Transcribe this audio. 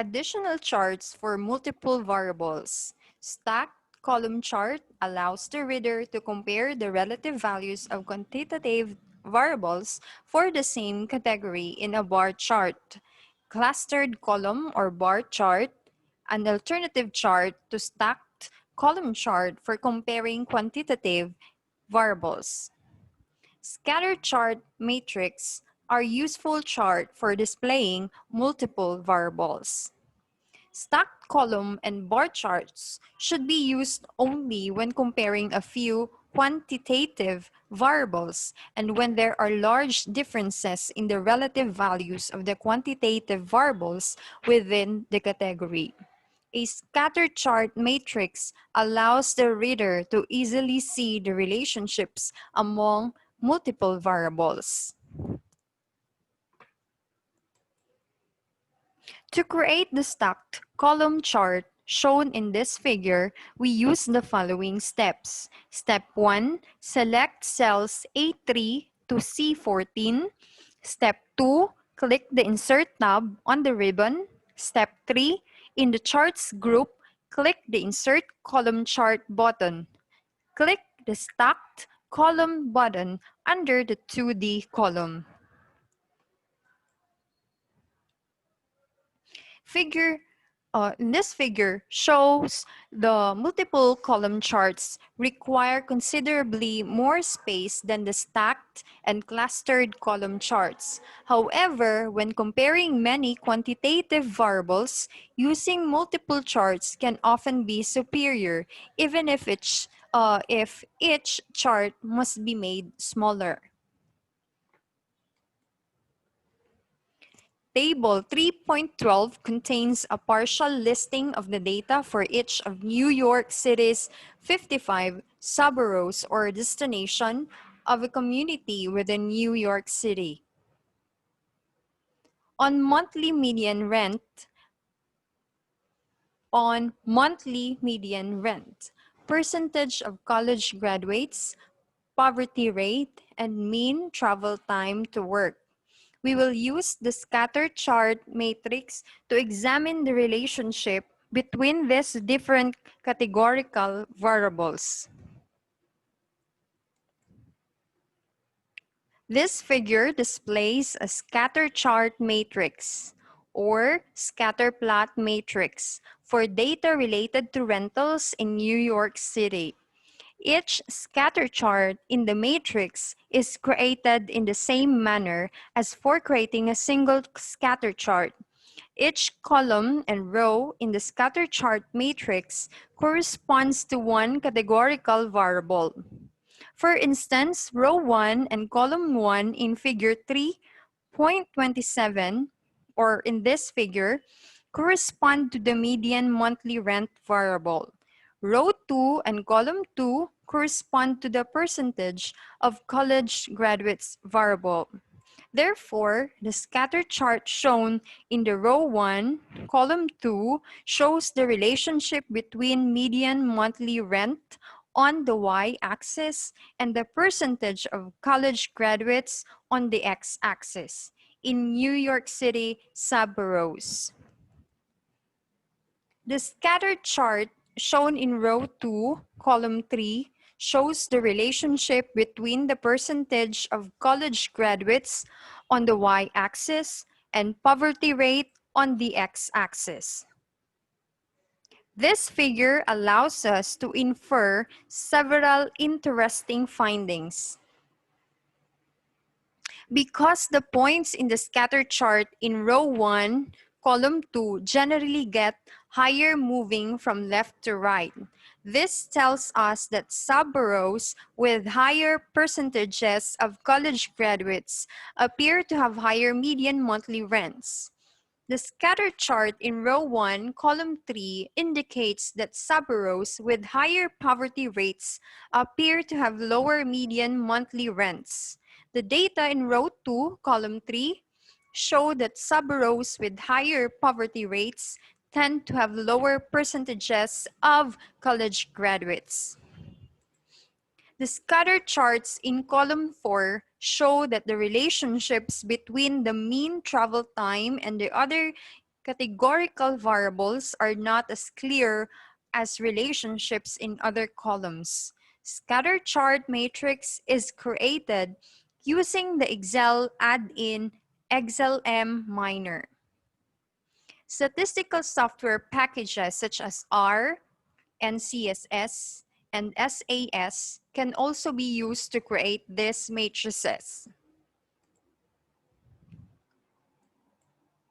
Additional charts for multiple variables. Stacked column chart allows the reader to compare the relative values of quantitative variables for the same category in a bar chart. Clustered column or bar chart, an alternative chart to stacked column chart for comparing quantitative variables. Scatter chart matrix are useful chart for displaying multiple variables. Stacked column and bar charts should be used only when comparing a few quantitative variables and when there are large differences in the relative values of the quantitative variables within the category. A scatter chart matrix allows the reader to easily see the relationships among multiple variables. To create the stacked column chart shown in this figure, we use the following steps. Step 1, select cells A3 to C14. Step 2, click the Insert tab on the ribbon. Step 3, in the Charts group, click the Insert Column Chart button. Click the Stacked Column button under the 2D column. This figure shows the multiple column charts require considerably more space than the stacked and clustered column charts. However, when comparing many quantitative variables, using multiple charts can often be superior, even if each chart must be made smaller. Table 3.12 contains a partial listing of the data for each of New York City's 55 suburbs or destination of a community within New York City. On monthly median rent, percentage of college graduates, poverty rate, and mean travel time to work. We will use the scatter chart matrix to examine the relationship between these different categorical variables. This figure displays a scatter chart matrix or scatter plot matrix for data related to rentals in New York City. Each scatter chart in the matrix is created in the same manner as for creating a single scatter chart. Each column and row in the scatter chart matrix corresponds to one categorical variable. For instance, row 1 and column 1 in figure 3.27, or in this figure, correspond to the median monthly rent variable. Row 2 and column 2 correspond to the percentage of college graduates variable. Therefore, the scatter chart shown in the row 1, column 2 shows the relationship between median monthly rent on the y-axis and the percentage of college graduates on the x-axis in New York City suburbs. The scatter chart shown in row 2, column 3, shows the relationship between the percentage of college graduates on the y-axis and poverty rate on the x-axis. This figure allows us to infer several interesting findings. Because the points in the scatter chart in row 1, column 2 generally get higher moving from left to right. This tells us that sub-rows with higher percentages of college graduates appear to have higher median monthly rents. The scatter chart in row 1, column 3 indicates that sub-rows with higher poverty rates appear to have lower median monthly rents. The data in row 2, column 3 show that sub-rows with higher poverty rates tend to have lower percentages of college graduates. The scatter charts in column 4 show that the relationships between the mean travel time and the other Categorical variables are not as clear as relationships in other columns. Scatter chart matrix is created using the Excel add-in ExcelM Miner. Statistical software packages such as R, NCSS, and SAS can also be used to create these matrices.